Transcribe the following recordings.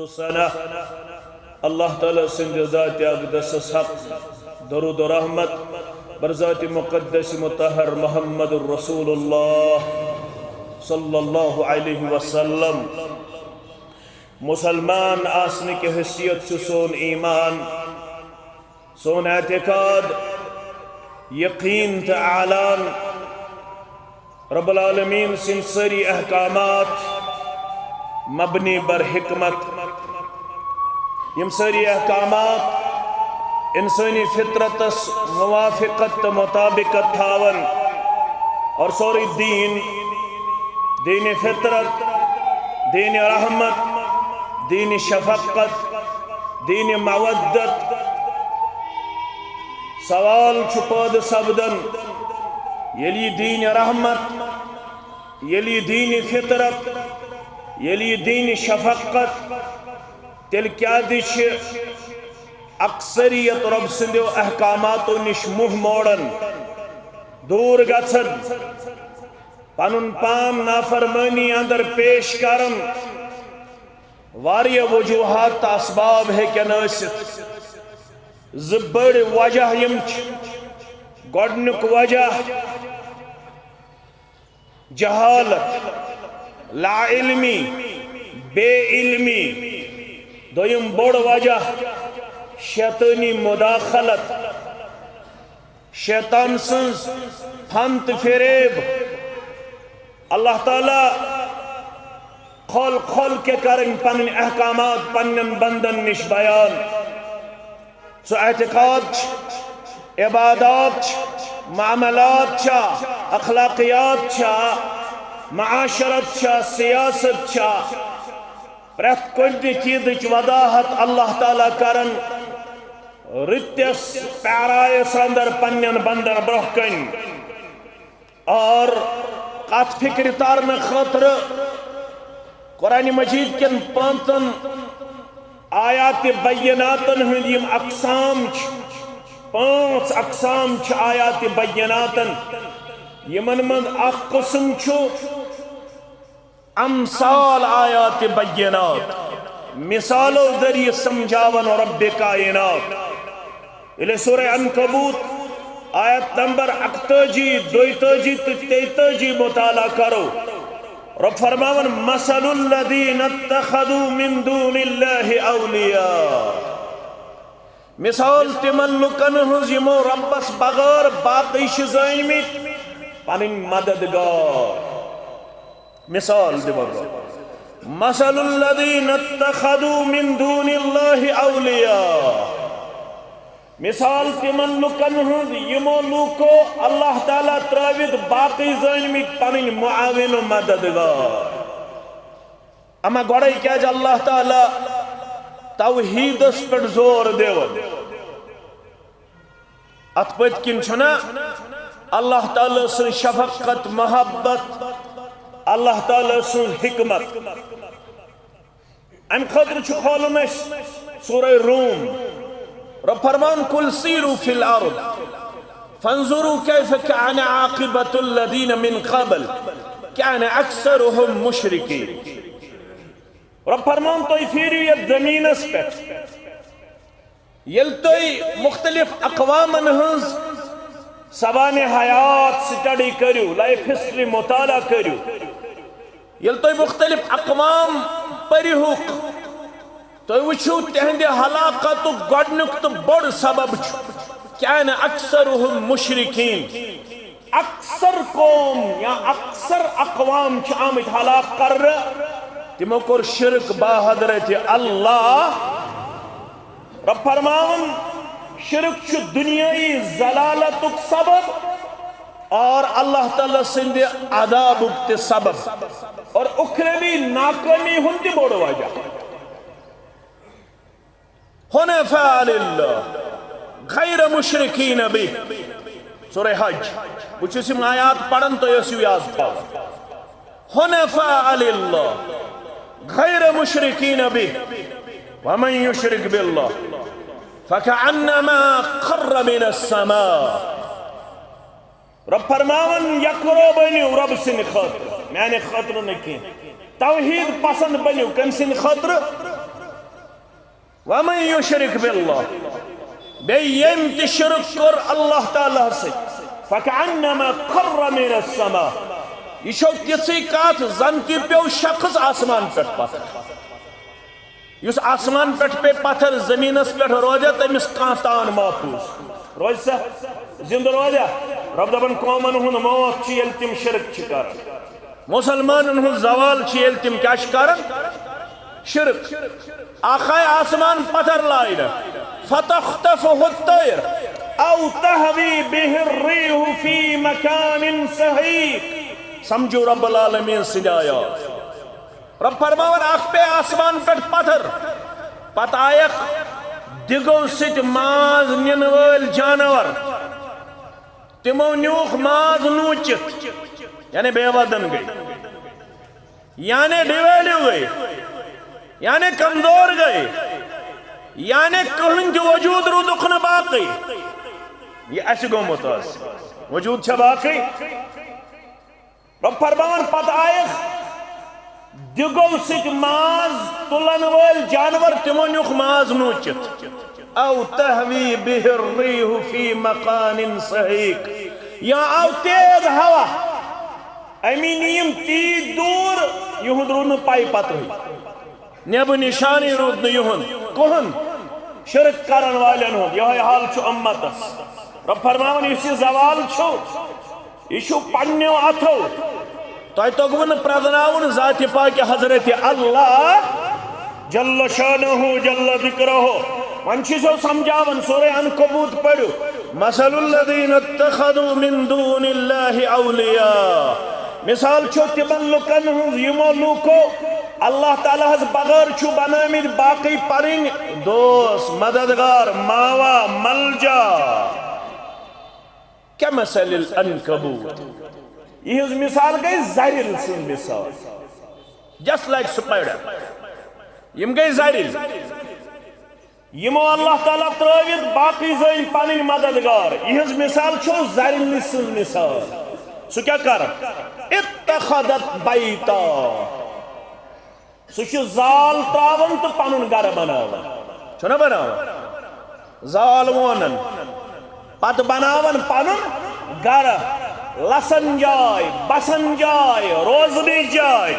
سنة اللہ تعالیٰ سند ذات اقدس حق درود و رحمت بر ذات مقدس مطہر محمد الرسول اللہ صلی اللہ علیہ وسلم مسلمان آسنے کی حیثیت سے سون ایمان سون اعتقاد یقین تعالان رب العالمین سن سری احکامات مبنی بر حکمت یم سری احکامات انسانی فطرت موافقت مطابقت تھاون اور سوری دین فطرت دین رحمت دین شفقت دین مودت سوال چھپاد سبدن یلی دین رحمت یلی دین فطرت یلی دین شفقت تیل کیا دیش اکثریت رب سندیو احکاماتو نش منہ موڑن دور گژھن پنن پان نافرمانی اندر پیش کرن واریہ وجوہات اسباب ہے کیا ناست زبڑ وجہ یمچ گوڑنک وجہ جہالت لا علمی بے علمی دویم بڑ وجہ شیطانی مداخلت شیطان سنز پھنت فریب اللہ تعالیٰ کھول کے کریں پنن احکامات پنن بندن نش بیان سو اعتقاد عبادات معاملات چھا اخلاقیات چھا معاشرت چھا سیاست چھا پرت کنی چیز وضاحت اللہ تعالیٰ کرن رتس پیرائس اندر پنین بندن برہ کن اور قط فکر تارن خطر قرآن مجید کن پانتن آیات بیناتن ہندیم اقسام پانچ اقسام چھ آیات بیناتن یمن من اخ قسم چھو امثال آیات بینات مثالو ذریعہ سمجھاون رب کائنات الہ سورہ عنکبوت آیت نمبر 38 42 33 مطالعہ کرو رب فرماون مثل الذین اتخذوا من دون اللہ اولیاء مثال تمن لکن ہنز یمو ربس بغیر باقی شزائنمیت پنن مددگار مثال دیبر مثل الذین اتخذوا من دون اللہ اولیاء مثال تمن لکن ہند یمو لوکو اللہ تعالیٰ تراوید باقی زینمیت پنن معاون و مددگار اما گوڑائی کیا جا اللہ تعالیٰ توحید اس پر زور دیو اتپت کن چھنا اللہ تعالیٰ سے شفقت محبت اللہ تعالیٰ سن حکمت ام خطر چھو کھولن اس سورہ روم رب فرمان کل سیرو فی الارض فانظروا کیف کان عاقبت الذین من قبل کان اکثرهم مشرکین رب فرمان توی فیریت زمین اس پر یل توی مختلف اقوامن ہنز سبان حیات سٹڈی کریو لائف ہسٹری مطالعہ کریو یل توی مختلف اقوام پریہوک توی وچھو تہندے حلاقت گوڑنک تو بڑ سبب کیا نا اکثرهم مشرکین اکثر قوم یا اکثر اقوام چھ آمد حلاق کر تمو کر شرک با حضرت اللہ رب فرماون شرک چھ دنیای زلالتک سبب اور اللہ تعالیٰ سندے عذابک تے سبب اور اکھروی ناکامی ہندی بوڑ واجہ حنفاء للہ غیر مشرکین بھی سورہ حج کچھ اسم آیات پڑھن تو یسیو یاد تھا حنفاء للہ غیر مشرکین بھی ومن یشرک باللہ فَكَعَنَّمَا خَرَّ مِنَ السَّمَاءِ رب فرماون یکرو بنیو رب سن خطر میں نے خطر نکی توحید پسند بنیو کم سن خطر وَمَنْ يُشْرِكْ بِاللَّهِ بَيَّمْ تِشْرِكْ کر اللہ تعالیٰ سے فَكَعَنَّمَا قَرَّ مِنَ السَّمَاءِ یہ چھو کسی کات زن کی پیو شخص آسمان پٹھ پتھر یس آسمان پٹھ پہ پتھر زمینس پٹھ روجہ تمس کانتان محفوظ روز سا زند روجہ رب دبن قومن ہن موت چھ یل تم شرک چھ کر مسلمانن ہن زوال چھ یل تم کیا چھ کر شرک آخائے آسمان پتھر لائن فتختفه الطیر او تہوی به الریح فی مکان صحیح سمجھو رب العالمین سجایا رب فرماون اخ پہ آسمان پہ پتھر پتہ آیک دگو ست ماز نین ول جانور تمو نیوخ ماز نوچت یعنی بے ودن گئی یعنی ڈیویلیو گئی یعنی کمزور گئی یعنی کہن جو وجود رو دکھن باقی یہ ایسے گو متاز وجود چھا باقی رب فرمان پتہ آئیخ دگو سک ماز تلن ول جانور تمو نیوخ ماز نوچت او تہوی بہ الریح فی مکان صحیق یا او تیز ہوا امینیم تی دور یہود رون پائی پتہ ہوئی نیب نشانی رود یہن کہن شرک کرن والن ہون یہ حال چھو امتس رب فرماون اسی زوال چھو یہ پنیو اتھو تو گون پرزناون ذات پاک حضرت اللہ جل شانہ جل ذکرہ ونچی سو سمجھاون سورہ عنکبوت پڑھو مثل الذین اتخذوا من دون اللہ اولیاء مثال چھو تمن لکن ہوں یمو لوکو اللہ تعالیٰ ہز بغیر چھو بنامید باقی پرین دوست مددگار ماوا ملجا کمثل العنکبوت یہ مثال گئی زریل سن مثال just like spider یم گئی زریل یمو اللہ تعالیٰ تراوید باقی زین پانین مددگار یہ مثال چھو زریل سن مثال سو کیا کر اتخذت بیتا سو چھو زال تراون تو پانون گر بناون چھونا بناون زال وونن پت بناون پانون گر لسن جائے بسن جائے روزنی جائے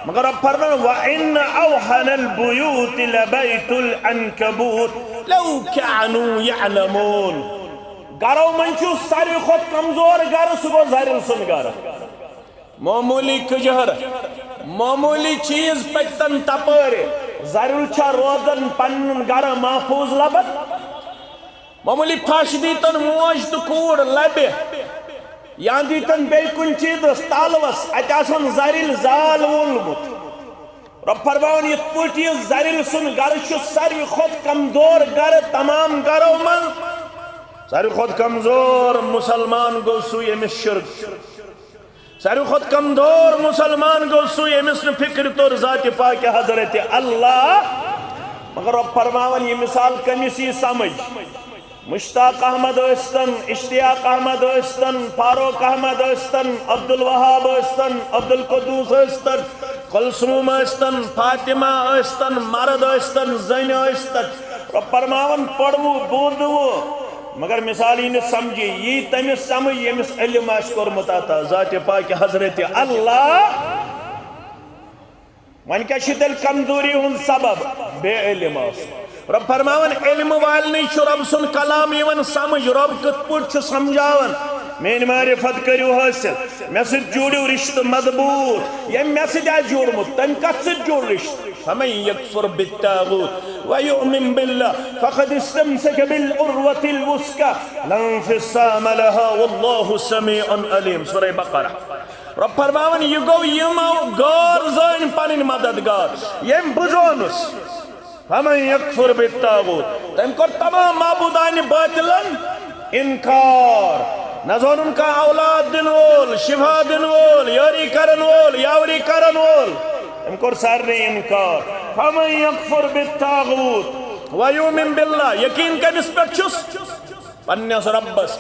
مگر اب فرمان وَإِنَّ أَوْحَنَ الْبُيُوتِ لَبَيْتُ الْأَنْكَبُوتِ لَوْ كَانُوا يَعْلَمُونَ گرو منچو ساری خود کمزور گر سگو زہرل سن گر معمولی کجہر معمولی چیز پکتن تپر زہرل چھا روزن پنن گر محفوظ لبت معمولی پھاش دیتن موج تو کور لبے یا دیتن بیکن چیز تالوس اتاسن زہرل زال وولمت رب فرماون یہ پوٹی زہرل سن گر چھو ساری خود کمزور گر تمام گرو من ساری خود کمزور مسلمان گو سوی امس شرک ساری خود کمزور مسلمان گو سوی امس فکر طور ذات پاک حضرت اللہ مگر رب فرماون یہ مثال کمیسی سمجھ مشتاق احمد اوستن اشتیاق احمد اوستن فاروق احمد اوستن عبدالوہاب اوستن عبدالقدوس اوستن کلثوم اوستن فاطمہ اوستن مرد اوستن زین اوستن رب فرماون پڑھو بودو مگر مثالی نے سمجھی یہ تمس سمجھ یمس علم آس کورمت آتا ذات پاک حضرت اللہ ون کیا تیل کمزوری ہن سبب بے علم آس رب فرماون علم والنی چھو رب سن کلام یون سمجھ رب کت پوٹ چھو سمجھاون مین معرفت کریو حاصل میں سے جوڑیو رشت مضبوط یہ میں سے جائے جوڑمت تم کت سے جوڑ رشت فمن یکفر بالتاغوت ویؤمن باللہ فقد استمسک بالعروة الوثقى لا انفصام لها واللہ سمیع علیم سورہ بقرہ رب فرماون یہ گو یمو گار زین پانین مددگار یم بزونس فمن یکفر بالتاغوت تم کر تمام معبودان باطلن انکار نظر ان کا اولاد دن وول شفا دن وول یاری کرن وول یاوری کرن وول ان کو سارے انکار فمن یکفر بالتاغوت ویومن باللہ یقین کا نسبت چس پنیس ربس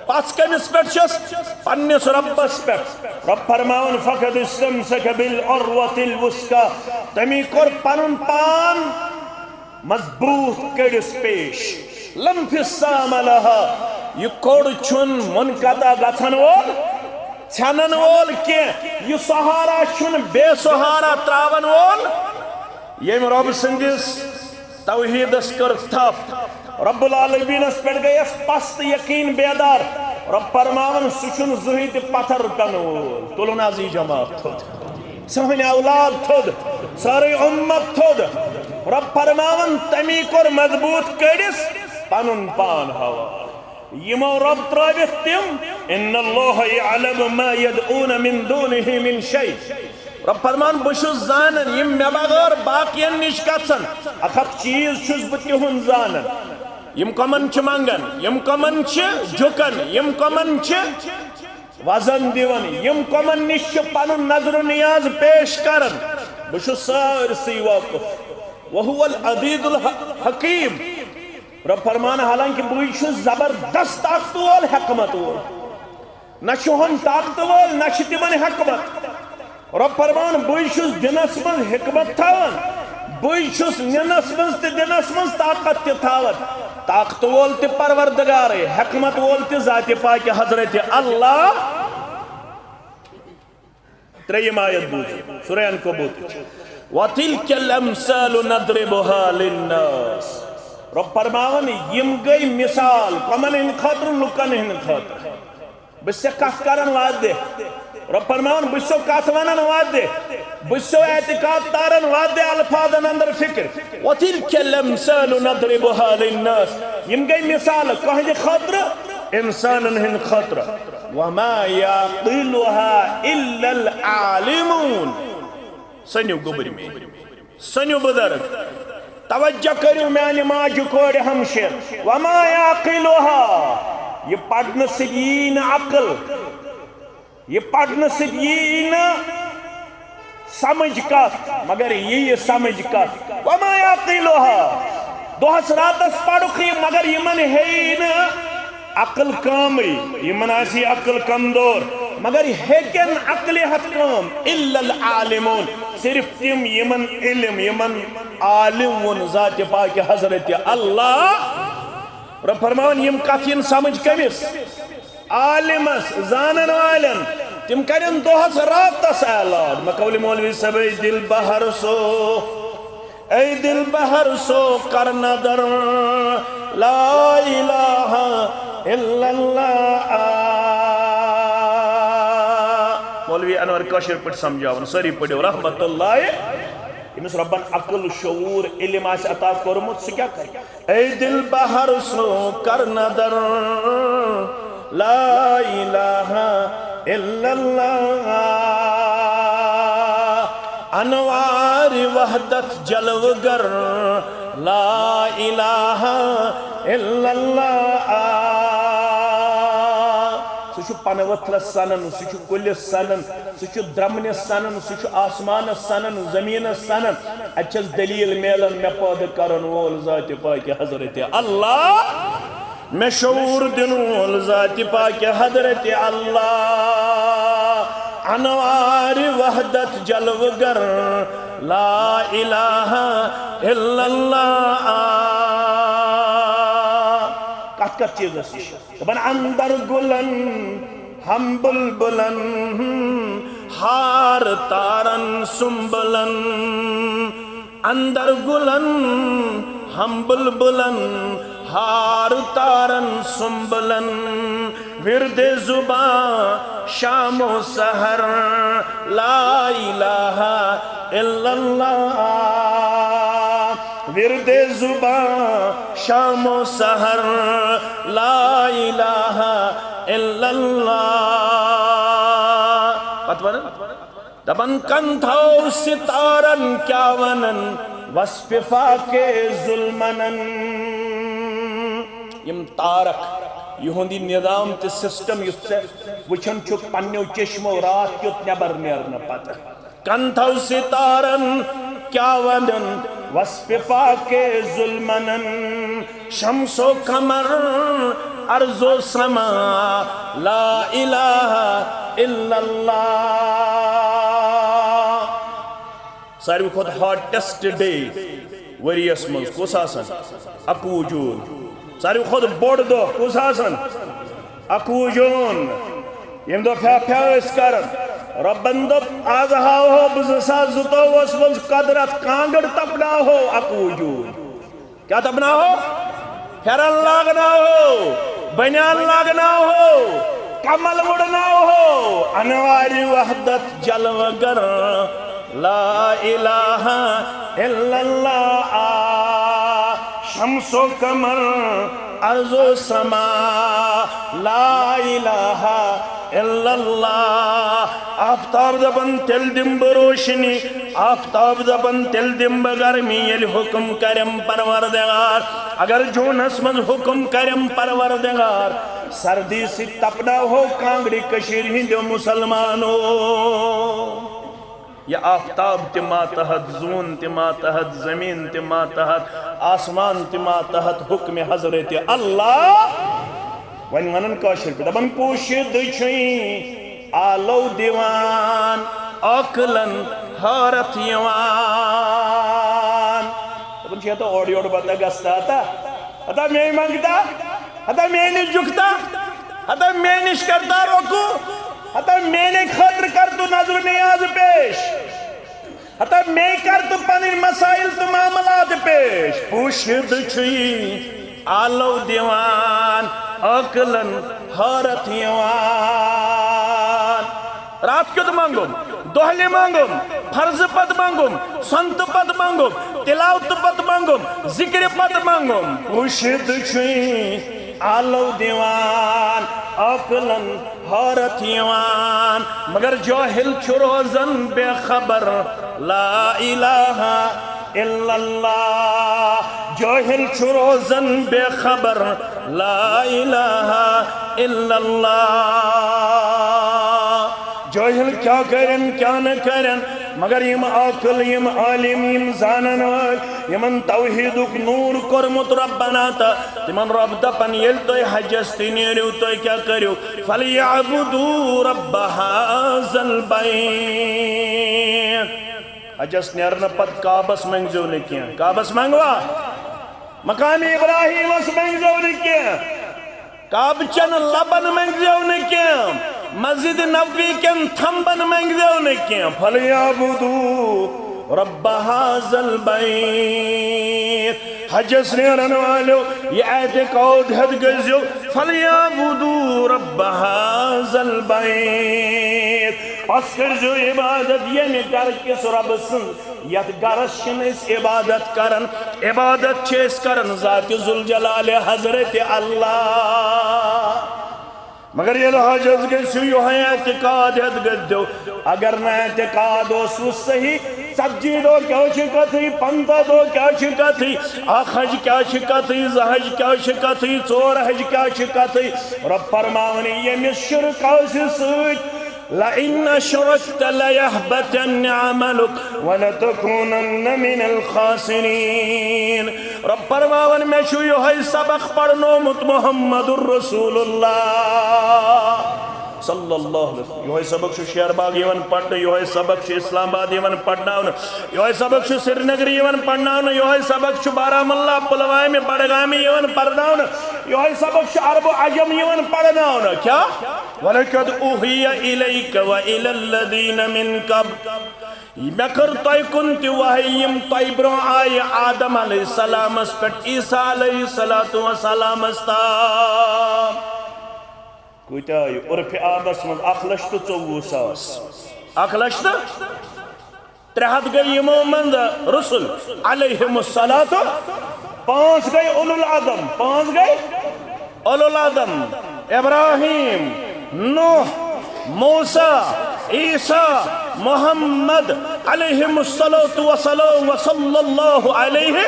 پاس کا نسبت چس پنیس ربس رب فرماون فقد استمسک بالعروة الوثقى تمی کر پنن پان مضبوط کڑس پیش لم فسام لها یہ کوڑ چون منقطع گژھن وول ژھنن وول کی یہ سہارا چون بے سہارا تراون وول یم رب سندس توحیدس کر تھپ رب العالمینس پہ گیس پست یقین بیدار رب فرماون سچن زہی تہ پتھر پن وول تلن از یہ جماعت تھود سہن اولاد تھود ساری امت تھود رب فرماون تمی کور مضبوط کڑس پنن پان حوال یمو رب ترابط تم ان اللہ یعلم ما یدعون من دونه من شیء رب فرمان بشس زانن یم مے بغیر باقین نش گژھن اکھ چیز چھس بہ تہن زانن یم کمن چھ منگن یم کمن چھ جھکن یم کمن چھ وزن دیون یم کمن نش چھ پنن نظر و نیاز پیش کرن بشس سارسی واقف وهو العزیز الحکیم رب فرمان حالانکہ بوئی چھس زبردست طاقت وول حکمت وول نہ چھہم طاقت وول نہ چھ تمن حکمت رب فرمان بوئی چھس دنس من حکمت تھاون بوئی چھس ننس من تہ دنس من طاقت تہ تھاون طاقت وول تہ پروردگار حکمت وول تہ ذات پاک حضرت اللہ تریم آیت بوجھ سورہ عنکبوت وَتِلْكَ الْأَمْثَالُ نَضْرِبُهَا لِلنَّاسِ رب فرماون یم گئی مثال کمن ہند خاطر لکن ہند خاطر بس سے کت کرن واد دے رب فرماون بس سے کت ونن واد دے بس سے اعتقاد تارن واد دے الفاظن اندر فکر وَتِلْكَ الْأَمْثَالُ نَضْرِبُهَا لِلنَّاسِ یم گئی مثال کہند خاطر انسان ہند خاطر وَمَا يَعْقِلُهَا إِلَّا الْعَالِمُونَ سنیو گبر میں سنیو بدرد توجہ کریو میانی ماجو کوڑ ہمشیر وَمَا يَعْقِلُهَا یہ پڑھنے سے یہ عقل یہ پڑھنے سے یہ سمجھ کت مگر یہ سمجھ کت وَمَا يَعْقِلُهَا دوہس راتس پڑھوکی مگر یہ من ہے عقل کامی یہ مناسی عقل کمدور مگر ہیکن عقل حت کام الا العالمون صرف تم یمن علم یمن عالمون ذات پاک حضرت اللہ رب فرماون یم کتین سمجھ کمس عالمس زانن والن تم کرن دوہس راتس اعلان مقول مولوی صاحب ای دل بہر سو ای دل بہر سو کر نظر لا الہ الا اللہ مولوی انور کاشر پٹ سمجھاون سری پڑھو رحمت اللہ امس ربن عقل شعور علم آس عطا کرمت سے کیا کر اے دل بہر سو کر نظر لا الہ الا اللہ انوار وحدت جلوگر لا الہ الا اللہ سچو پنوتل سنن سچو کل سنن سچو درمن سنن سچو آسمان سنن زمین سنن اچھس دلیل میلن میں پود کرن وول ذات پاک حضرت اللہ میں شعور دن وول ذات پاک حضرت اللہ انوار وحدت جلوگر لا الہ الا اللہ کت کت چیز اسی بن اندر گلن ہم بلبلن ہار تارن سنبلن اندر گلن ہم بلبلن ہار تارن سنبلن ورد زبان شام و سحر لا الہ الا اللہ ورد زبان شام و سحر لا الہ الا اللہ قطبن دبن کنتھو ستارن کیا ونن وصف فاکے ظلمنن یم تارک یہندی نظام تے سسٹم یس سے وچھن چھک پنیو چشمو رات کیت نبر نیرن پتہ کنتھو ستارن کیا ونن وصف پاکے ظلمنن شمس و قمر ارض و سما لا الہ الا اللہ ساروی خود ہارٹسٹ ڈے وریس مز کس آسان 21 جون ساری خود بوڑ دو کس آسان 21 جون یم دو پھیا اس کرن ربن دب آز ہاو ہو بزساز زتوس مز قدرت کانگڑ تپنا ہو 21 جون کیا تپنا ہو پھیرن لاگنا ہو بنیان لاگنا ہو کمل مڑنا ہو انواری وحدت جلوگر لا الہ الا اللہ شمس و قمر ارض و سما لا الہ الا اللہ آفتاب دبن تل دم بروشنی آفتاب دبن تل دم بگرمی یل حکم کرم پروردگار اگر جونس من حکم کرم پروردگار سردی سی تپنا ہو کانگڑی کشیر ہندو مسلمانو یہ آفتاب تما تحت زون تما تحت زمین تما تحت آسمان تما تحت حکم حضرت اللہ ون ونن کاشر پہ دبن پوشید چھوئیں آلو دیوان اکلن حارت یوان دبن چھوئے تو اوڑی اوڑ بتا گستا تا میں مانگتا ہتا میں نے جھکتا ہتا میں نے کرتا روکو ہتا میں نے خطر کر تو نظر نیاز پیش ہتا میں کر تو پنیر مسائل تو معاملات پیش پوشید چھوئی آلو دیوان اکلن حارت یوان رات کیوں تو مانگو دوہلی مانگو فرض پت مانگو سنت پت مانگو تلاوت پت مانگو ذکر پت مانگو پوشید چھوئی آلو دیوان اکلن حارت یوان مگر جاہل چروزن بے خبر لا الہ الا اللہ جاہل چروزن بے خبر لا الہ الا اللہ جاہل کیا کرن کیا نہ کرن مگر یم عاقل یم عالم یم زانن یمن توحیدک نور کرمت ربنا تا تمن رب دپن یل تو حجس نیرو تو کیا کریو فلیعبدو رب هذا البیت حجس نیرن پت کعبس منگزو نکیاں کعبس منگوا مقام ابراہیم اس منگزو نکیاں کعبچن لبن منگزو نکیاں مسجد نبوی کن تھمبن منگزو نکیاں فلیعبدو رب هذا البیت حجس نیرن والو یہ اعتقاد حد گزیو فلیعبدو رب هذا البیت پس کرزو عبادت یعنی گر کس رب سن یت گرس شنس عبادت کرن عبادت چیس کرن ذات ذوالجلال حضرت اللہ مگر یہ حجز گئیسو یو ہے اعتقاد حد گدو اگر نہ اعتقاد ہو صحیح سبجی دو کیا شکتی پنتا دو کیا شکتی آخج کیا شکتی زہج کیا شکتی چور حج کیا شکتی رب فرماونی یہ مشرک آسی سوچ لَإِنَّ شُرَكْتَ لَيَحْبَتَنِّ عَمَلُكَ وَلَتَكُونَنَّ مِنَ الْخَاسِرِينَ رب فرماون میں شو یہ سبق پڑھنو مت محمد الرسول اللہ صلی اللہ علیہ وسلم یہ سبق شو شہر باغ یون پڑھنا یہ سبق شو اسلام آباد یون پڑھنا یہ سبق شو سری نگر یون پڑھنا یہ سبق شو بارہمولہ پلوامہ میں بڑگامی یون پڑھنا یہ سبق شو عرب و عجم یون پڑھنا کیا وَلَكَدْ أُوحِيَ إِلَيْكَ وَإِلَى الَّذِينَ مِن قَبْلِكَ میں کر توئی کنتی وحیم توئی برو آئی آدم علیہ السلام اس پٹ عیسیٰ علیہ السلام استا کوئی آئی عرف آبس من اخلشت 24,000 اخلشت ترہت گئی مومند رسل علیہم السلام 5 گئی اولو العظم 5 گئی اولو العظم ابراہیم نوح موسیٰ عیسیٰ محمد علیہم السلام وصلی اللہ علیہ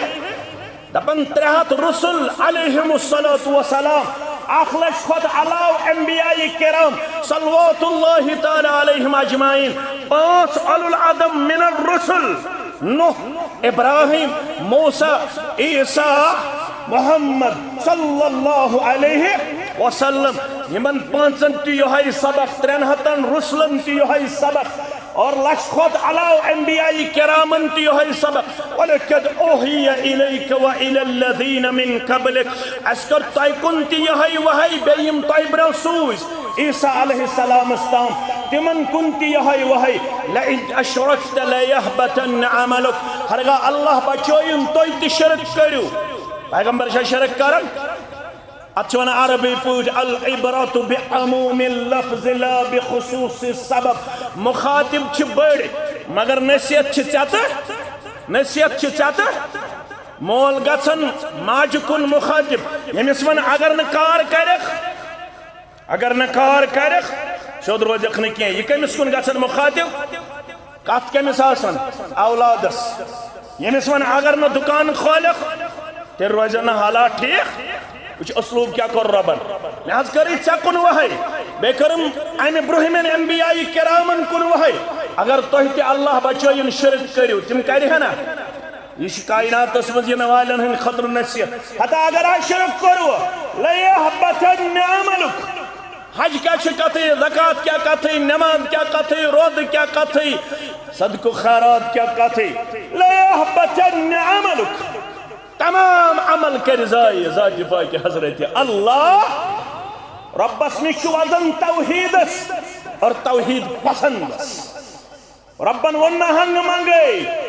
دپن 3 رسل علیہم السلام اخلش خود علاو انبیاء کرام صلوات اللہ تعالی علیہم اجمعین 5 اولو العظم من الرسل نوح ابراہیم موسیٰ عیسیٰ محمد صلی اللہ علیہ وسلم یمن 5 تی یہ سبق 300 رسلن تی یہ سبق اور لچھ خود علاو انبیاء کرامن تی ہوئی سبق وَلَكَدْ أُوحِيَ إِلَيْكَ وَإِلَى الَّذِينَ مِن قَبْلِكَ اسکر تائی کنتی یہی وحی بیم تائی برو سوز عیسیٰ علیہ السلام استام تمن کنتی یہی وحی لَإِنْ أَشْرَكْتَ لَيَحْبَتَنَّ عَمَلُكَ ہرگا اللہ بچوئن توی تی شرک کرو پیغمبر شاہ شرک کرن اچھوانا عربی پوچھ العبرات بعموم اللفظ لا بخصوص السبب مخاطب چھ بڑ مگر نصیحت چھ چاہتا مول گژھن ماج کن مخاطب یمس ون اگر نہ کار کرخ سیود روزکھ نہ کینٛہہ یہ کمس کن گژھن مخاطب کت کمس آسن اولادس یمس ون اگر نہ دکان کھولکھ تیل روزن نہ حالات ٹھیک وچ اسلوب کیا کر ربن لحاظ کری ژےٚ کُن وحی بیٚیہِ کٔرٕم امہِ برٛونٛہمٮ۪ن انبیاء کرامن کُن وحی اگر تۄہہِ تہِ اللہ بچٲیِن شرک کٔرِو تِم کرِہن نا یہ کائناتس مز ین والن ہند خطر نصیحت حتی اگر آج شرک کرو لیحبطن عملک حج کیا کتھی زکاة کیا کتھی نماز کیا کتھی رود کیا کتھی صدق و خیرات کیا کتھی لیحبطن عملک تمام عمل کر زائی ذات پاک حضرت اللہ ربس نش وزن توحیدس اور توحید پسندس ربن ونہ ہنگ منگے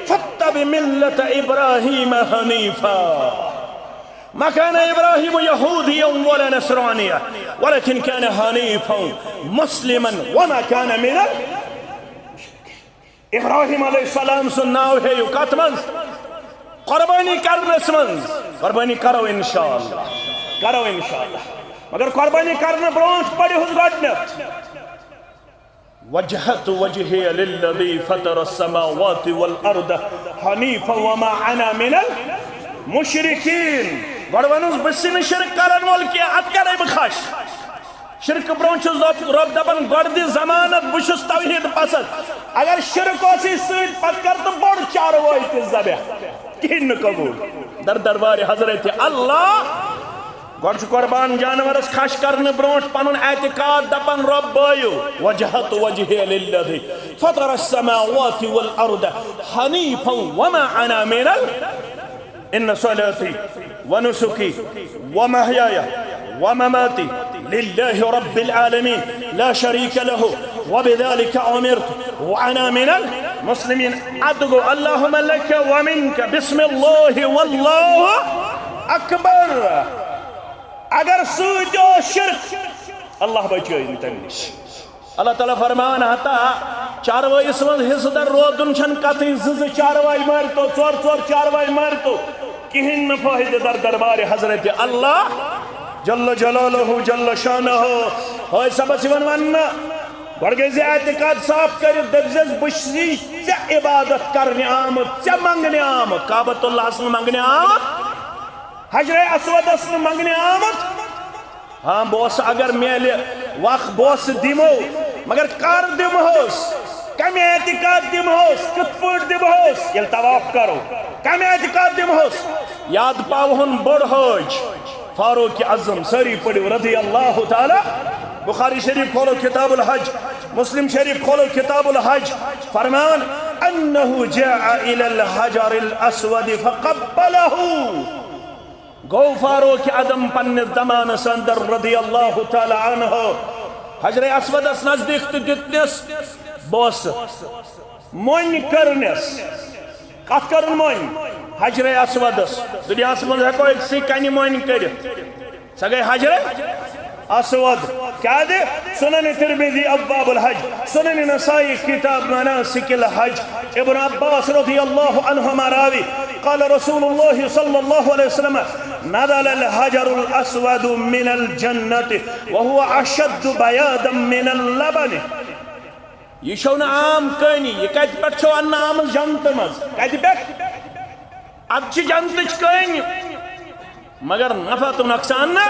فاتبع ملت ابراہیم حنیفا ما كان ابراہیم یہودیا ولا نصرانیا ولكن كان حنیفا مسلما وما كان من ابراہیم علیہ السلام سن ناو ہے یو کت منز قربانی کرنس منز قربانی کرو انشاءاللہ مگر قربانی کرنا برونٹ پڑی ہز گڈنت وجهت وجهي للذي فطر السماوات والأرض حنيفا وما أنا من المشركين گۄڈٕ بسن شرک کرن وول کینٛہہ ات کرے بہ خش شرک برون چھس رب دپان گۄڈٕ دِ ضمانت بہ چھس توحید پسند اگر شرک اوسی سۭتۍ پتہٕ کر تہٕ بوٚڑ چاروٲے تہِ ذبح کہین نہٕ قبول در دربار حضرت اللہ گۄڈٕ چھُ قربان جانورس خش کرنہٕ برونٛٹھ پنُن اعتقاد دپان رب بٲیِو وجهت وجهي للذي فطر السماوات والأرض حنيفا وما أنا من إن صلاتي ونسكي ومحياي ومماتي لله رب العالمين لا شريك له وبذلك أمرت وأنا من المسلمين أدعو اللهم لك ومنك بسم الله والله أكبر اگر سوچو شرک اللہ بچوئی تمش اللہ تعالیٰ فرمان ہتا چاروائیس من حصہ در رودن چھن کتھی زز چاروائی مارتو ژور چاروائی مارتو کہن فائدہ در دربار حضرت اللہ جل جلالہ جل شانہ ہوئے سبس وننا گوڑ زی اعتقاد صاف کر دبزز بشری ژے عبادت کرنے آمد ژے منگنے آمد کعبۃ اللہ اسن منگنے آمد حجر اسود اسن منگنے آمد ہاں بوس اگر میلے وقت بوس دیمو مگر کار دیموس کمی اعتقاد دیموس کت پوٹ دیموس یل طواف کرو کمی اعتقاد دیموس یاد پاوہن بڑ حج فاروق اعظم سری پڑھو رضی اللہ تعالی بخاری شریف کھولو کتاب الحج مسلم شریف کھولو کتاب الحج فرمان انہو جاء الى الحجر الاسود فقبلہو گو فاروق اعظم پن زمان سندر رضی اللہ تعالی عنہ حجر اسود اس نزدیک دتنس بوس مون کرنس کت کرن مون حجر اسود دنیا من ہیکو ایک سی کنی مون کرت سا گئی حجر اسود کیا دے سنن ترمذی ابواب الحج سنن نسائی کتاب مناسک الحج ابن عباس رضی اللہ عنہما راوی قال رسول الله صلى الله عليه وسلم نزل الحجر الأسود من الجنة وهو أشد بيادا من اللبن یہ چھو نا عام کہانی یہ کہتی پیٹ چھو انہ عام جنت مز کہتی پیٹ اب چھ جنت کہانی مگر نفع تو نقصان نا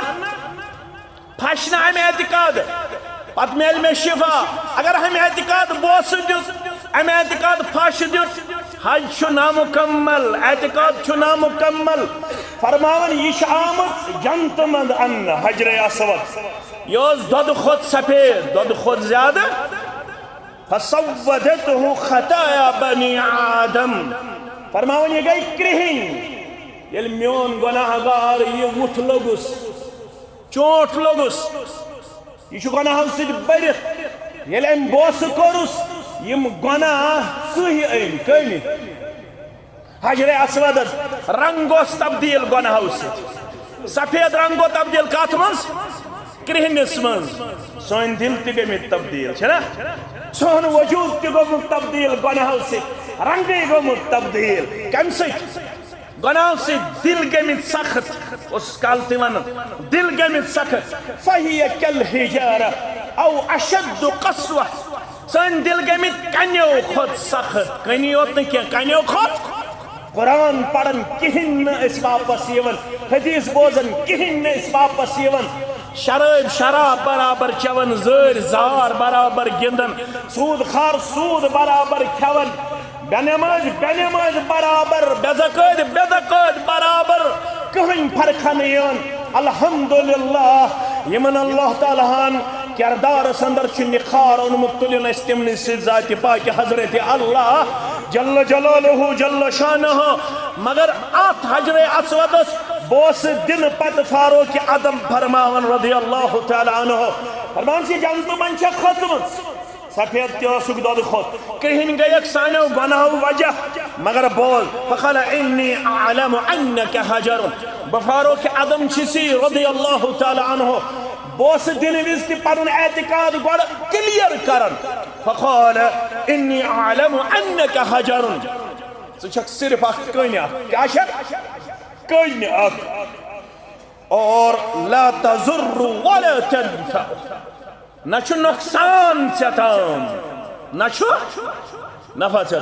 پھشنا ہمیں اعتقاد پت میل میں شفا اگر ہمیں اعتقاد بوس دیت ہمیں اعتقاد پھش دیت حج چھو نامکمل اعتقاد چھو نامکمل فرماون یہ آمد جنت مند ان حجر اسود یہ دود خود سفید دود خود زیادہ فسودته خطايا بني آدم فرماون یہ گئی کرہن یل میون گناہ گار یہ وٹھ لوگس چوٹ لوگس یہ گناہ سید برت یل ام بوس کورس یم گناہ سہی این کمی حجر اسود رنگ تبدیل گناہ سید سفید رنگ تبدیل کات مز کرہنس مز سون دل تہ گمت تبدیل چھنا سون وجود تہ گومت تبدیل گناہ سید رنگے گومت تبدیل کم سید گناہ سید دل گمت سخت اس کالتی ون دل گمت سخت فہی کالحجارہ او اشد قسوہ سون دل گمت کنیو خود سخت کنی ہوت نہ کنیو خود قرآن پڑھن کہن اس واپس یون حدیث بوزن کہن اس واپس یون شراب شراب برابر چون زر زار برابر گندن سود خار سود برابر کھون بنماز برابر بزقد برابر کہیں فرق نہیں الحمدللہ یمن اللہ تعالیٰ کردار سندر نخار اونمت تلن اس تمن سید ذات پاک حضرت اللہ جل جلالہ جل شانہ مگر ات حجر اسود بوس دن پت فاروق عدم فرماون رضی اللہ تعالی عنہ فرمان سی جنت من چھ ختم سفید تہ سک دود خود کہن گیک سانو گناہ وجہ مگر بول فقال انی اعلم انک حجر بفاروق عدم چسی رضی اللہ تعالی عنہ بوس دن وز تہ پن اعتقاد گوڑ کلیر کرن فقال انی اعلم انک حجر ژٕ صرف اخ کٔنۍ اخ کیا چھکھ کٔنۍ اخ اور لا تضر ولا تنفع نہ چھُ نۄقصان ژےٚ نہ چھُ نفع ژےٚ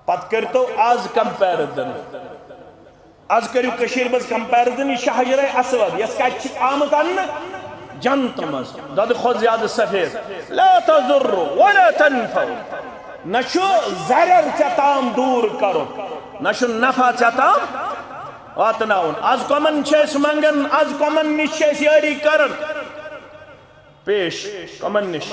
پتہٕ کٔرتو آز کمپیرزن آز کریو کشیر مز کمپیرزن یہ حجر اسود یس کت آمت ان جنت مز دد خود زیادہ سفید لا تضر ولا تنفع نشو ضرر ژےٚ دور کرو نشو نفع ژےٚ واتناون آز کمن چھس منگن آز کمن نش چھس یاری کرن پیش کمن نش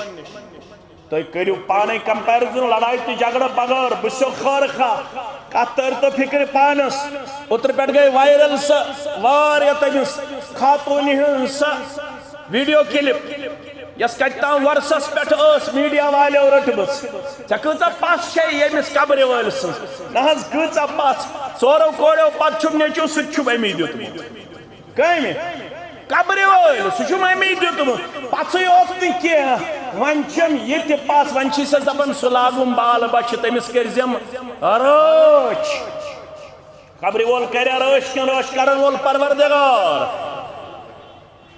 تو کریو پانے کمپیرزن لڑائی تی جگڑا بغیر بسو خور خواہ کتر تو فکر پانس اتر پیٹ گئے وائرل سا واریا تجنس خاتونی ہن سا ویڈیو کلپ یس کتاں ورسس پیٹ اس میڈیا والے اور اٹھبس چا کچا پاس چھے یہ مس قبر والس نہز کچا پاس سورو کوڑو پات چھو نیچو سچو امی دیو تم کہیں میں قبر وال سچو امی دیو تم پاسی اوفتی کیا ونچم یہ تی پاس ونچی سے زبن سلاغم بال بچ تمس کرزم روچ قبر وال کریا روش کن روش کرن وال پروردگار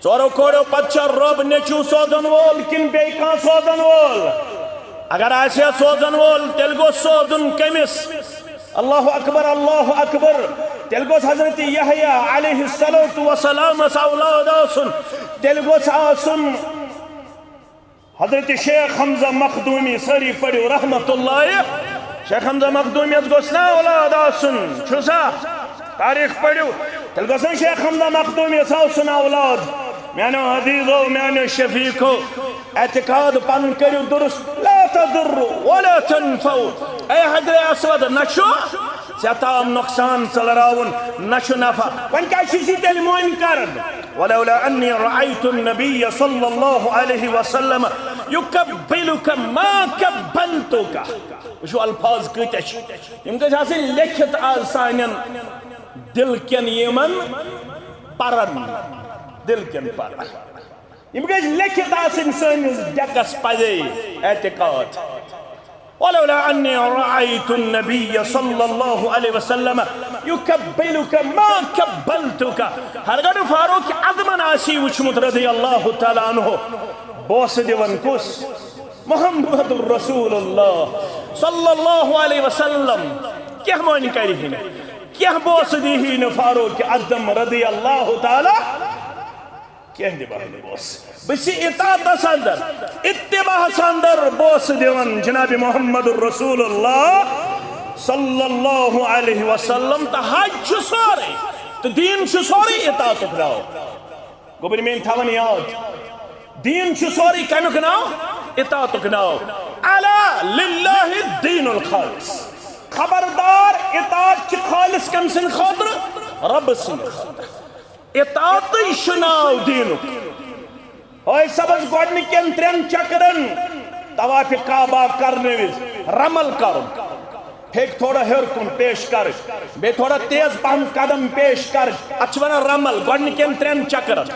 ژورو کوڑو پتچا رب نیچو سوزن وول کن بیکان سوزن وول اگر آسیا سوزن وول تیل گو سوزن کمس اللہ اکبر تیل گو حضرت یحییٰ علیہ السلام اولاد آسن تیل گو آسن حضرت شیخ حمزہ مخدومی سری پڑیو رحمت اللہ شیخ حمزہ مخدومی از گوسنا اولاد آسن چھوسا تاریخ پڑیو تیل گو سن شیخ حمزہ مخدومی آسن اولاد میانو حدیثو میانو شفیقو اعتقاد پن کریو درست لا تضر ولا تنفع اے حجر اسود نشو ژےٚ نقصان ژلراون نشو نفع ون کیا چیزی تیل موین کرن ولولا انی رأیت النبی صلی اللہ علیہ وسلم یکبلک ما کبلتک وشو الفاظ کتش یم گژھِ آسٕنۍ لیکھِتھ آز سانٮ۪ن دل کٮ۪ن یمن پرن دل کٮ۪ن پرن یم گژھِ لیکھِتھ آسٕنۍ سٲنِس ڈیکس پزے اعتقاد ولولا انی رأیت النبی صلی اللہ علیہ وسلم یکبلک ما کبلتک ہرگڑ فاروق عظمن آسی وچھمت رضی اللہ تعالیٰ عنہ بوس دیون کس محمد رسول اللہ صلی اللہ علیہ وسلم کیا معنی کری ہی کیا بوس دی ہی فاروق عظم رضی اللہ تعالیٰ کیا دی باہلی بوس بسی اطاعت سندر اتباع سندر بوس دیون جناب محمد رسول اللہ صلی اللہ علیہ وسلم تا حج چھو سوری تو دین چھو سوری اطاعت اکراؤ گوبر میں تھاون یاد دین چھو سوری کمیک ناو اطاعتک ناو الا للہ الدین الخالص خبردار اطاعت چھ خالص کم سن خاطر رب سن خاطر اطاعت شناو دینک ہوئے سبز گوڑنکین 3 چکرن طواف کعبہ کرنے وز رمل کرن پھیک تھوڑا ہر کن پیش کر بے تھوڑا تیز پہم قدم پیش کر اچھوانا رمل گوڑنکین 3 چکرن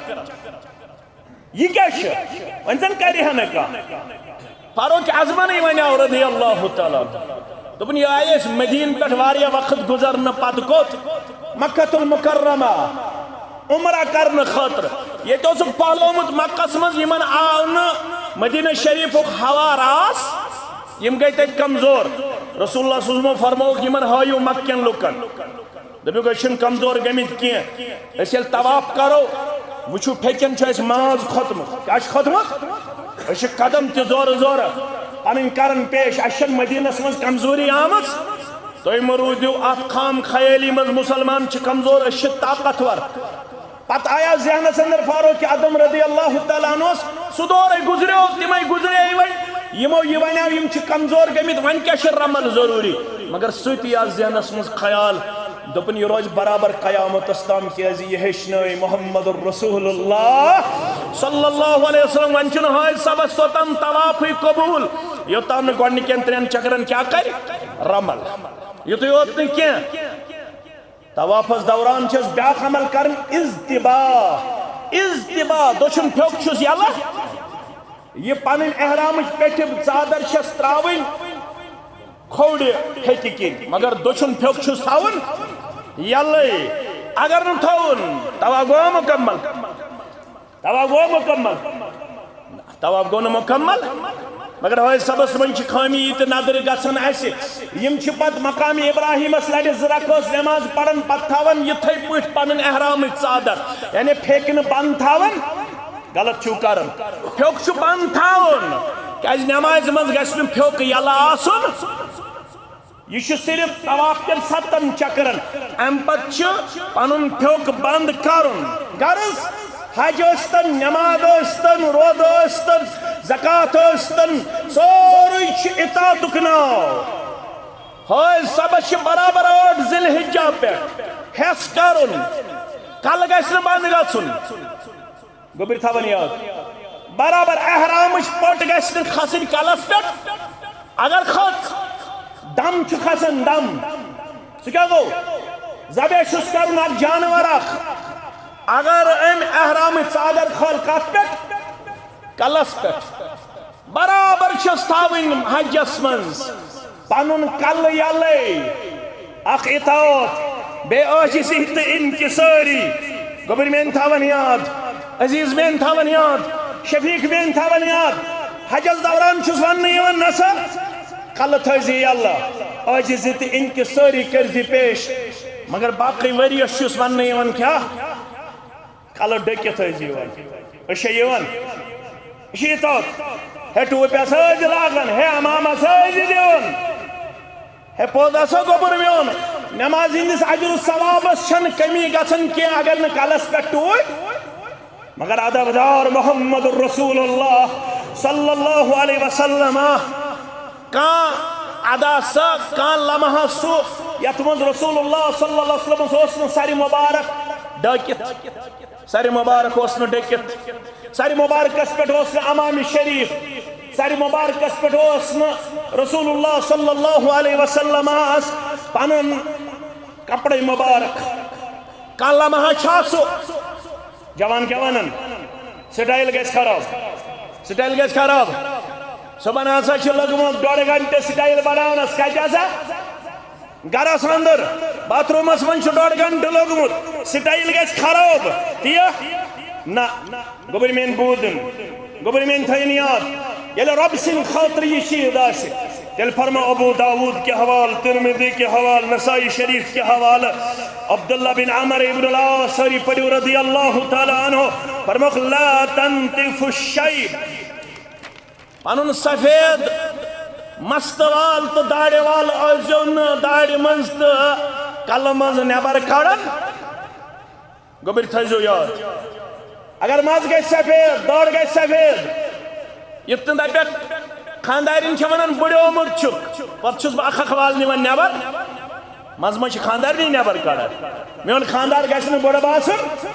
یہ کیا شہ ونزن کری ہنے کا فاروق اعظم نے ونیاو رضی اللہ تعالیٰ دوپن یہ آئے اس مدین پر واریا وقت گزرنا پت کوت مکہ المکرمہ عمرہ کرن خاطر یہ تو سب پہلومت مکہ سمجھ یمن آن مدینہ شریف ہوا راس یم گئی تیت کمزور رسول اللہ صلی اللہ علیہ وسلم فرمو یمن ہائیو مکین لکن دبیو گئی شن کمزور گمت کین ایسی طواف کرو وچھو پھیکن چھو اس ماز ختم کیا ختم ایسی قدم تی زور زور پنن کرن پیش اشن مدینہ سمجھ کمزوری آمد تو مرودیو آت خام خیالی مز مسلمان چھ کمزور اشت طاقتور پت آیا ذہن سندر فاروق اعظم رضی اللہ تعالیٰ عنہ سدور گزرے ہو تمہیں گزرے ایوئی یمو یہ ونیاو یم چھ کمزور گمت ون کیا چھ رمل ضروری مگر سوتی آز ذہن مز خیال دپن یہ روز برابر قیامت استام کیازی یہ ہشنوی محمد الرسول اللہ صلی اللہ علیہ وسلم ونچن ہائی سبس توتن طوافی قبول یہ تام گوڑنی کین 3 چکرن کیا کر رمل یہ تو یوت نہیں کیا طوافس دوران چھس بیاق عمل کرن ازدباء دوشن پھوک چھس یالا یہ پانن احرامش پیٹھب چادر چھس تراوین کھوڑی پھیٹی کن مگر دوشن پھوک چھس تھاون یالی اگر نم تھاون تواف گو مکمل تواف گو مکمل مگر ہوئے سبس من چھ خامی یہ نظر گسن ایسے یم چھ پت مقام ابراہیم اس لڑی زرکوس نماز پڑھن پت تھاون یہ تھے پوٹ پنن احرام چادر یعنی پھیکن بند تھاون غلط چھو کرن پھوک چھو بند تھاون کیاز نماز مز گسن پھوک یلا آسن یہ چھ صرف طواف کر 7 چکرن ام پت چھ پنن پھوک بند کرن غرض حج استن نماز استن روز استن زکات استن سوری چھ اطاعتک ناو ہوئے سبش برابر 8 ذی الحجہ پہ حس کرن کل گسن بند گسن گوبر تھاون یاد برابر احرامش پٹ گسن کھسن کلس پہ اگر خط دم چھ کھسن دم سہ کیا گو ذبح چھس کرن اک جانور اخ اگر ام احرام چادر کھول کت پہ کلس پہ برابر چھس تھاون حجس منز پنن کل یلے اخ اطاعت بے عاجزی تہ انکساری گوبر مین تھاون یاد عزیز مین تھاون یاد شفیق مین تھاون یاد حجس دوران چھس ون یوان نسا کل تھزی اللہ عاجزی تہ انکساری کرزی پیش مگر باقی وریس چھس ون یوان کیا کل ڈکت تھزی یوان اشے یوان اشے اطاعت ہے ٹوپیا سج لاگن ہے امامہ سج دیون ہے پودا سو گوبر میون نماز ہندس اجر ثوابس چھن کمی گژھن کی اگر نہ کلس پہ ٹوپ مگر ادب دار محمد الرسول اللہ صلی اللہ علیہ وسلم کان ادا سا کان لمحہ سو یت مز رسول اللہ صلی اللہ علیہ وسلم سوسن ساری مبارک ڈکت ساری مبارک اوسن ڈکت ساری مبارکس پہ اوسن امام شریف ساری مبارکس پہ اوسن رسول اللہ صلی اللہ علیہ وسلم پنن کپڑے مبارک کان لمحہ چھا سو جوان کیا ونن سٹائل گیس خراب صبح ہسا لگمت 1.5 گھنٹے سٹائل بنانس کتہ گرس اندر باتھ رومس من 1.5 گھنٹے لگمت سٹائل گیس خراب تیا نا گوبر مین بودن گوبر مین تھین یاد یل رب سن خاطر یہ چیز آسے تیل فرما ابو داود کے حوال ترمذی کے حوال نسائی شریف کے حوال عبداللہ بن عمر ابن العاص پڑھو رضی اللہ تعالی عنہ فرما لا تنتف الشیب پنن سفید مستوال تو داڑی وال آزون داڑی منز تو کل منز نیبر کڑن گوبر تھزو یاد اگر مز گئی سفید داڑ گئی سفید یتن دپیک خاندارین چھ ونان بڑیومت چھک پتہ چھس بہ اخ وال نوان نیبر مز مز خاندارنی نیبر کڑان میون خاندار گژھِ نہٕ بڑٕ باسُن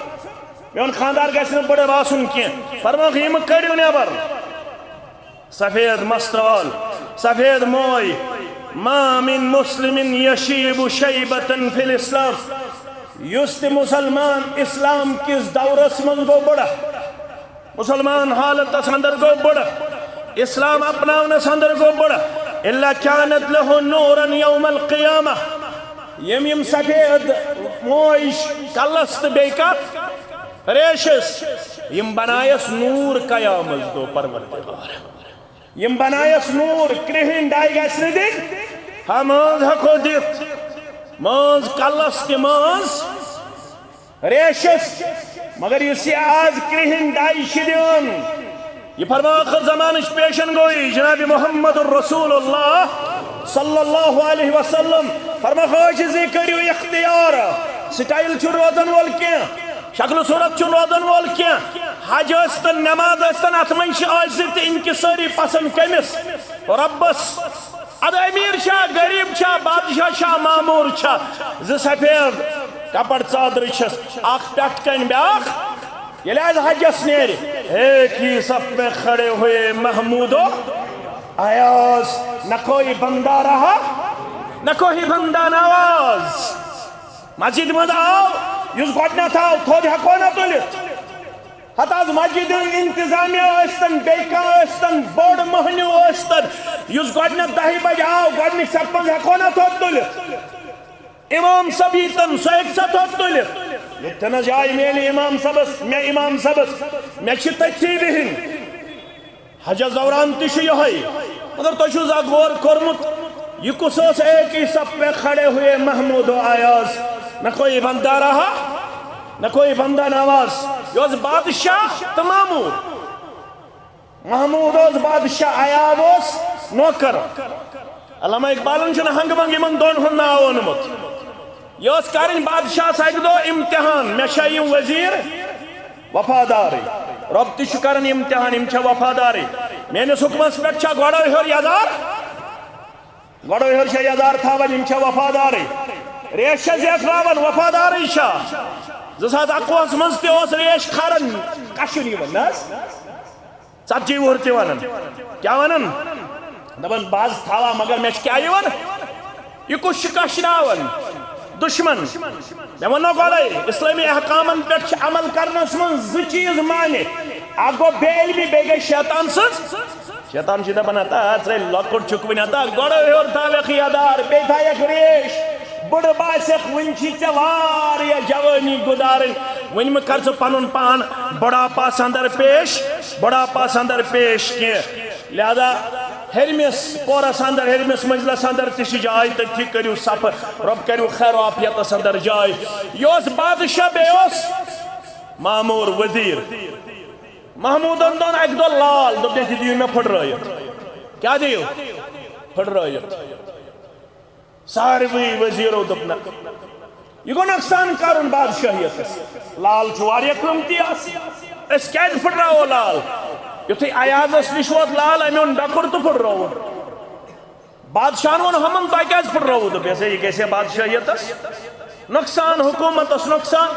میون خاندار گژھِ نہٕ بڑٕ باسُن کینٛہہ فرموکھ یِم کٔڑِو نیبر سفید مستوال سفید موے ما من مسلم یشیب شیبتن فی الاسلام یس تہ مسلمان اسلام کس دورس من گو بڑا مسلمان حالتس اندر گو بڑا اسلام اپناونس اندر گو بڑا الا كانت له نورا یوم القیامہ یم سفید موش کلس تو بیکا ریشس یم بنایس نور قیامت دو پروردگار یم بنایس نور کرہن ڈائی گھس نہ دن ہم ہکو دت مز کلس تہ مز ریشس مگر اس آج کرہن ڈائی دن یہ فرما آخر زمانش پیشن گوئی جناب محمد الرسول اللہ صلی اللہ علیہ وسلم فرما خوشی کریو اختیار سٹائل چھ روزن وول کیا شکل صورت چھ روزن وول کیا حج استن نماز استن اتمن آزت انکساری پسند کمس ربس اد امیر شاہ غریب شاہ بادشاہ شاہ مامور شاہ ز سفید کپڑ ژادر چھس اخ پٹ کن بیاخ یل آز حجس نیر ایک ہی صف میں کھڑے ہوئے محمودو آیاز نہ کوئی بندہ رہا نہ کوئی بندہ نواز مسجد مز آو یس گۄڈنیتھ آو تھوٚد ہیٚکو نہ تُلِتھ ہتہٕ حظ مسجد انتظامیہ ٲسۍتن بیٚیہِ کانٛہہ ٲسۍتن بوٚڑ مٔہنیوٗ ٲسۍتن یُس گۄڈنیتھ 10 بجہِ آو گۄڈنِکۍ صفہٕ منٛز ہیٚکو نہ تھوٚد تُلِتھ امام صٲب ییٖتن سُہ ہیٚکہِ سا تھوٚد تُلِتھ ییٚتٮ۪ن حظ جاے میلہِ امام صٲبس مےٚ امام صٲبس مےٚ چھِ تٔتھی بِہِنۍ حجس دوران تہِ چھُ یِہوٚے مگر تۄہہِ چھُو زانٛہہ غور کوٚرمُت یہ کس ایک ہی صف پہ کھڑے ہوئے محمود و آیاز نہ کوئی بندہ رہا نہ کوئی بندہ نواز یہ بادشاہ تو مامور محمود اس بادشاہ آیاز اس نوکر علامہ اقبالن چھنا ہنگ منگ من دون ہن ناو اونمت یہ کرن بادشاہ ساگ دو امتحان میں شایم وزیر وفاداری رب تہ کرن امتحان ام چھ وفاداری میانس حکمس پہ چھ گوڑو ہر یزار گوڑو ہر چھ یزار تھاون ام چھ وفاداری ریش چھ زیتراون وفاداری چھ 2021 مز تہ اس ریش کھارن کشن یون نس ژتجی وُہر تہ ونن کیا ونن دپن باز تھاوا مگر مے کیا یون یہ کس کشناون دشمن میں ونو گوڑے اسلامی احکامن پہ عمل کرنس من زٕ چیز مانے اکھ گو بیل بھی بیگے شیطان سز شیطان چھ دپان تا ژے لۄکُٹ چھُکھ وٕنہِ تا گۄڈٕ ہیوٚر تھاوکھ یدار بیٚیہِ تھایکھ ریش بٕڑٕ باسٮ۪کھ وٕنہِ چھی ژےٚ واریاہ جوٲنی گُزارٕنۍ وٕنہِ مہٕ کر ژٕ پنُن پان بُڑاپاس اندر پیش کینٛہہ لہذا ہرمس پورس اندر ہرمس منزلس اندر تہ جائے تھی کرو صف رب کرو خیر و عافیتس اندر جائے یہ بادشاہ بیس مامور وزیر محمودن دون ایک دو لال دپنے تھی دیو میں پھڑرائیت کیا دیو پھڑرائیت ساروی وزیرو دپنا یہ گو نقصان کرن بادشاہیت لال چواری قیمتی اس کیاد پھڑراو لال یتھے ایازس نش ووت لال امیون ڈکر تو پھڑراو بادشاہ وون ہمن تہ کیاز پھڑراو دپ یہ کیسے بادشاہیتس نقصان حکومتس نقصان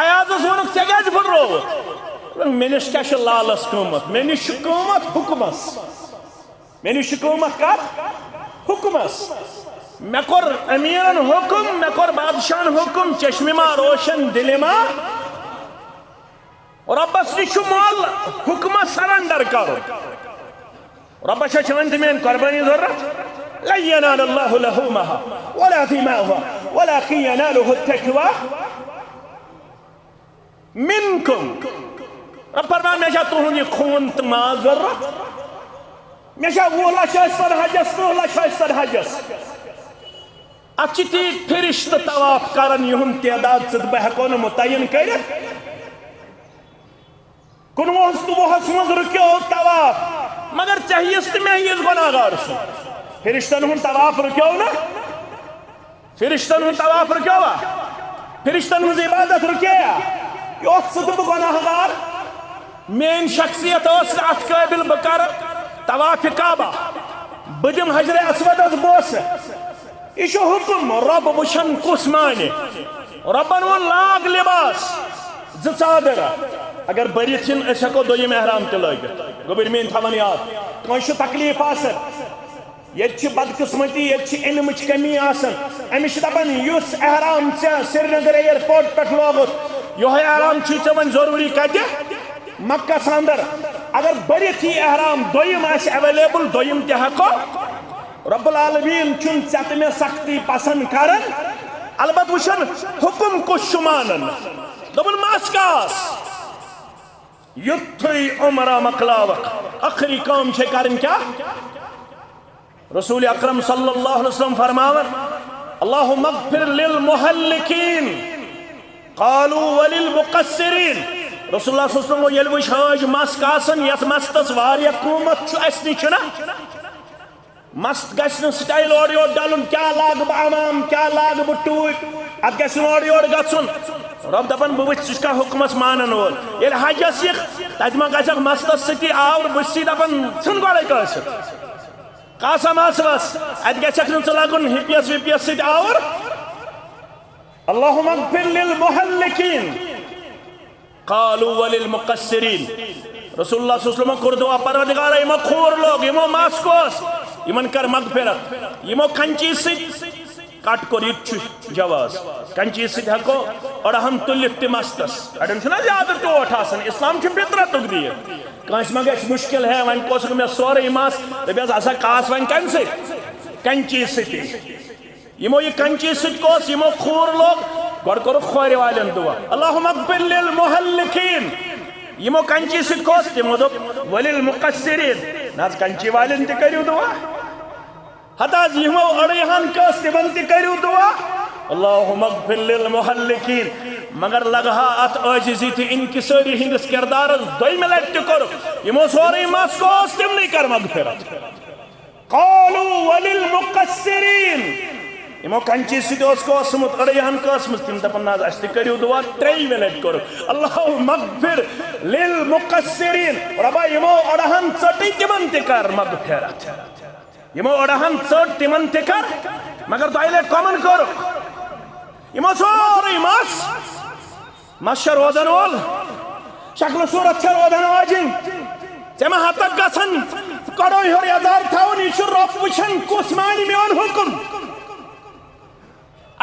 ایازس وونک ژے کیاز پھڑراو مے نش کیا چھ لالس قیمت مے نش قیمت حکمس مے نش قیمت کت حکمس مے کور امیرن حکم مے کور بادشاہن حکم چشم ما روشن دل ما ربس نش مول حکمت سرنڈر کرو ربس چھ میری قربانی ضرورت لن ينال الله لحومها ولا دماؤها ولكن يناله التقوى منكم رب فرمان میں چاہ تہن یہ خون تو ماز ضرورت میں چاہ 20 لچھ ٲسۍتن حجس 30 لچھ ٲسۍتن حجس اتھ چھ تی فرشت طواف کرن یہن تعداد ژٕ بہٕ ہیٚکو نہٕ متعین کٔرِتھ 19 تو 20 مز رکیو طواف مگر چاہیس تو میں یہ گناہگار سن فرشتن ہن طواف رکیو نا فرشتن ہن طواف رکیو فرشتن ہن عبادت رکیا یوت ژٕ تہٕ بہٕ گناہگار مین شخصیت اس ات قابل بکر طواف کعبہ بدم حجر اسود از بوس یہ حکم رب وشن کس مانے ربن و لاگ لباس زادر اگر برت اس ہیکو دویم احرام تہ لگت گوبر مین تھون یاد کنس تکلیف یہ بدقسمتی یہ علمچ کمی امس دپان اس احرام سری نگر ایئرپورٹ پہ لوگت یہ احرام ٹھیک ون ضروری کتہ مکہ اندر اگر برت یہ احرام دویم اویلیبل دویم تہ ہیکو رب العالمین چن ژت میں سختی پسند کرن البتہ وچھن حکم کس مانن دپن مس کاس یتھے عمرہ مکلاوک آخری کام چھ کرن کیا رسول اکرم صلی اللہ علیہ وسلم فرماون اللہم اغفر للمحلقین قالوا وللمقصرین رسول اللہ صلی اللہ علیہ وسلم یل وچھ حاج مس کاسن یت مستس واریہ قومت چھ اس نش نا مست گژھِ سٹائل اور یور ڈالن کیا لاگ بہ امام کیا لاگ بہ ٹوٹ ات گژھِ اور یور گژھن رب دپان بہ وچھ کا حکمس مانن وول یل حجس یخ تت ما گژھک مستس ستی آور بسی دپان ژھن گۄڈے کٲنٛسہِ قاسم آسوس ات گژھک نہٕ ژٕ لگُن ہپیس وپیس سۭتۍ آور اللہم اغفر للمحلقین قالوا وللمقصرین رسول اللہ صلی اللہ علیہ وسلم کور دعا پروردگارا یمو کھور لوگ یمو مس کوس یمن کر مغفرت یمو کنچی سۭتۍ کٹ کور یہ جواز کنچی سۭتۍ ہیکو اڑہن تُلِتھ تہِ مستس اڑٮ۪ن چھُنہ زیادٕ ٹوٹھ آسان اسلام چھُ فطرتُک دین کٲنٛسہِ ما گژھِ مُشکل ہے وۄنۍ کوسُکھ مےٚ سورُے مس دپیس ہسا کاس وۄنۍ کمہِ سۭتۍ کنچی سۭتی یمو یہ کنچی سۭتۍ کوس یمو کھوٗر لوگ گۄڈٕ کوٚرُکھ کھورِ والٮ۪ن دعا اللہم اغفر للمحلقین یمو کنچی سۭتۍ کوس تمو دوٚپ وللمقصرین نہ حظ کنچی والٮ۪ن تہِ کٔرِو دعا ہتہٕ حظ یمو أڑٕہن کٔس تمن تہِ کٔرِو دعا اللہم اغفر للمحلقین مگر لگہا ات عاجزی تہ انکساری ہندس کردارس دویمہ لٹہ تہ کوٚرُکھ یمو سورُے مس کوس تمنٕے کر مغفرت قالوا وللمقصرین یمو کنچی سۭتۍ اوس کوسمُت أڑٕہن کٲسمٕژ تِم دپان نہ حظ اسہِ تہِ کٔرِو دعا ترٛیٚیمہِ لٹہِ کوٚرُکھ اللہم اغفر للمقصرین ربا یمو أڑٕہن ژٔٹٕے تمن تہِ کر مغفرت یمو أڑٕہن ژٔٹ تمن تہِ کر مگر دۄیہِ لٹہِ کۄمن کوٚرُکھ یمو سورُے مس چھا روزن وول شکل صورت چھا روزن واجن ژےٚ ما ہتکھ گژھن کڑو ہیوٚر یزار تھاوُن یہ چھُ رۄب وٕچھان کُس مانہِ میون حکم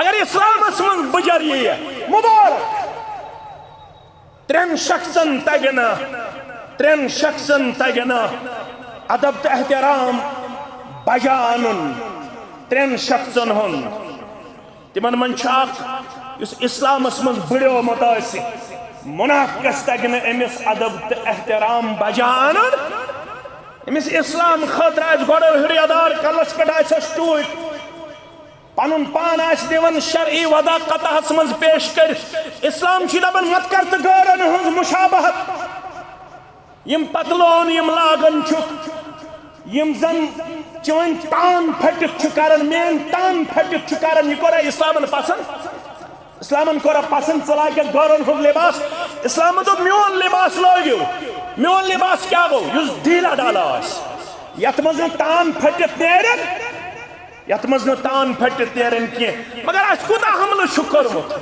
اگر اسلامس منٛز بجر ییہِ مبارک ترٛٮ۪ن شخصن تگہِ نہٕ ادب تہٕ احترام بجا انُن ترٛٮ۪ن شخصن ہُنٛد تمن من چھُ اکھ یُس اسلامس منٛز بڑیومُت آسہِ منافقس تگہِ نہٕ أمِس ادب تہٕ احترام بجا انُن أمِس اسلام خٲطرٕ آسہِ گۄڈٕ ہُریادار کلس پٮ۪ٹھ آسٮ۪س ٹوٗپۍ پنُن پان آسہِ دِوان شرعی وضع قطعس منٛز پیش کٔرِتھ اسلام چھُ دپان مت کر تہٕ غٲرن ہٕنٛز مشابہت یم پتلون یم لاگان چھُکھ یم زن چون تان پھٹِتھ چھُ کران مین تان پھٹِتھ چھُ کران یہ کوٚرا اسلامن پسند اسلامن کوٚرا پسند ژٕ لاگکھ غٲرن ہُنٛد لباس اسلامن دوٚپ میون لباس لٲگِو میون لباس کیاہ گوٚو یُس ڈھیٖلا ڈالا آسہِ یتھ منٛز نہٕ تان پھٹِتھ نیرن یتھ منٛز نہٕ تان پھٹِتھ نیرن کینٛہہ مگر اسہِ کوٗتاہ حملہٕ چھُ کوٚرمُت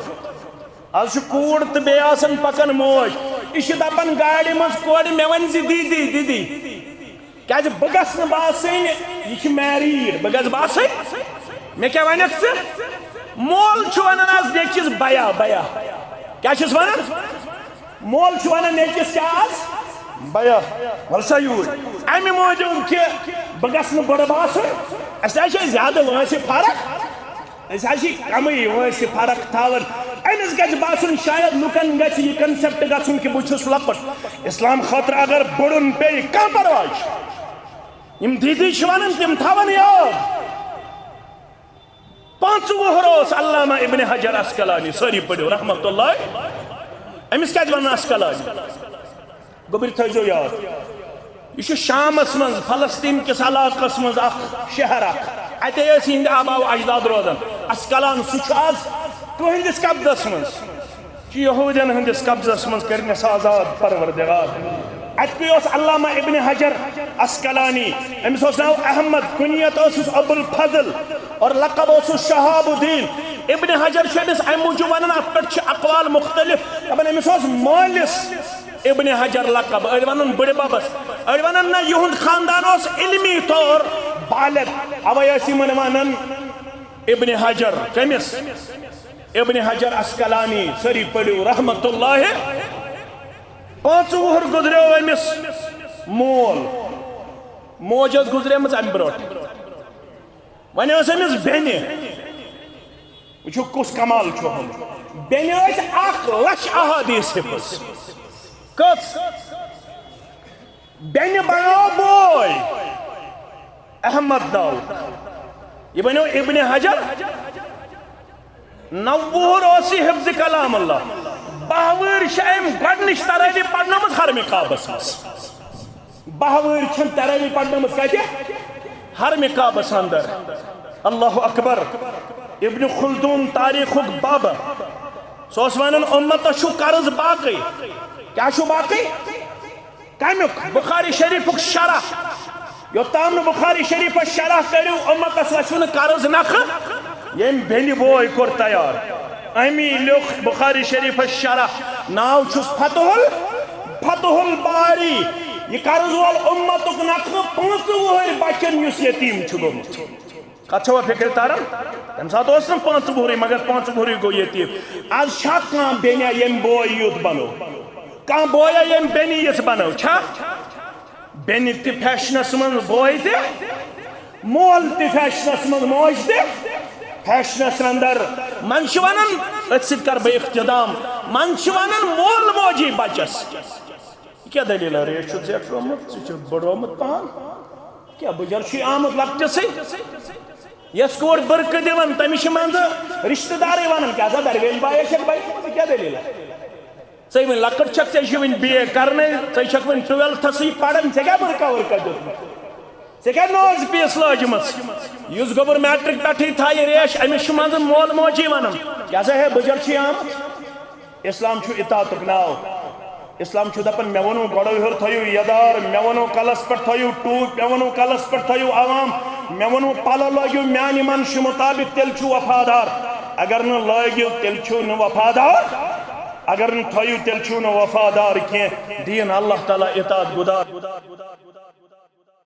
آز چھُ کوٗر تہٕ بیٚیہِ آسان پکان موج یہِ چھِ دپان گاڑِ منٛز کورِ مےٚ ون زِ دیٖدی دیٖدی کیازِ بہٕ گژھٕ نہٕ باسٕنۍ یہِ چھِ میریٖڈ بہٕ گژھٕ باسٕنۍ مےٚ کیاہ ونکھ ژٕ مول چھُ ونان آز نیٚچوِس بیا بیا کیاہ چھُس ونان مول چھُ ونان نیٚچوِس کیاہ آز بیا ول سا یوٗرۍ امہِ موٗجوٗب کہِ بہٕ گژھٕ نہٕ بٔڑٕ باسُن اسہِ حظ چھِ زیادٕ وٲنٛسہِ فرق أسۍ حظ چھِ کمٕے وٲنٛسہِ فرق تھاوان أمِس گژھِ باسُن شاید لُکن گژھِ یہِ کنسیپٹ گژھُن کہِ بہٕ چھُس لۄکُٹ اسلام خٲطرٕ اگر بڑُن پیٚیہِ کانٛہہ پرواے چھُ یم دیٖدی چھِ ونان تِم تھاون یاد 5 وُہُر اوس علامہ ابن حجر اسقلانی سٲری پٔرِو رحمتہ اللہ أمِس کیازِ ونان اسقلانی گوٚبٕرۍ تھٲیزیو یاد یہ چھُ شامس منٛز فلسطین کِس علاقس منٛز اکھ شہر اکھ اتے ٲسۍ یِہنٛدۍ آباو اجداد روزان اسقلان سُہ چھُ آز تُہنٛدِس قبضس منٛز یہودین ہندس قبضس من کرنس آزاد پروردگار اتپی اس علامہ ابن حجر اسقلانی امس اس ناو احمد کنیت اس ابو الفضل اور لقب اس شہاب الدین ابن حجر شدس ام موجود ونن ات پہ اقوال مختلف دپان امس اس مالس ابن حجر لقب اڑ ونن بڑ بابس اڑ ونن نہ یہند خاندان اس علمی طور بالغ اوے اس من ونن ابن حجر کمس ابن حجر اسقلانی سری پڑھو رحمت اللہ 5 وہر گزریو امس مول موج گزرے مز ام بروٹ ون امس بینہ وچھو کس کمال چھو ہم بینہ 1,00,000 احادیث حفظ کس بینہ بناو بوے احمد داؤد یہ بنو ابن حجر 90 اوسی حفظ کلام اللہ 12 شایم گڈنش تراوی پڑھنا مز حرم کعبس مز 12 چھن تراوی پڑھنا مز کہتے حرم کعبس اندر اللہ اکبر ابن خلدون تاریخ بابا سوس ونن امت شو قرض باقی کیا شو باقی کمیک بخاری شریف شرح یوتام بخاری شریف شرح کرو امت اسن قرض نخ یم بینی بوئی کور تیار امی لوگ بخاری شریف شرح ناو چھس فتح الباری یہ قرض وال امتک نخ 5 بچن یس یتیم چھگومت کت چھوا فکر تارن تم سات اس 5 وہری مگر 5 وہری گو یتیم آج چھا کان بینیا یم بوئی یوت بنو کان بویا یم بینی یس بنو چھا بینی تی فیشنس من بوئی تی مول تی فیشنس من موج تی فیشنس اندر منشوانن اتسید کر بے اختدام منشوانن مول موجی بچس کیا دلیل ہے ریش چھو زیٹ رومت چھو بڑو مت پہن کیا بجر چھی آمد لگتے سے یس کور برک دیون تمیش منز رشتہ داری ونن کیا زا درویل بائی شک بائی کیا دلیل ہے سی من لکٹ چک سے شوین بی اے کرنے سی شک من 12 سی پڑھن سے کیا برکا ورکا دیت سے کیا نوز پیس لاجمت یوز گوبر میٹرک پیٹھی تھا یہ ریش امیش منز مول موجی ونن کیا زا ہے بجر چھی آمد اسلام چھو اطاعتک ناو اسلام چھو دپن میں ونو گوڑو ہر تھیو یدار میں ونو کلس پر تھیو ٹوک میں ونو کلس پر تھیو عوام میں ونو پالا لگیو میانی منش مطابق تل چھو وفادار اگر نہ لگیو تل چھو نہ وفادار اگر نہ تھیو تل چھو نہ وفادار کیں دین اللہ تعالی اطاعت گدار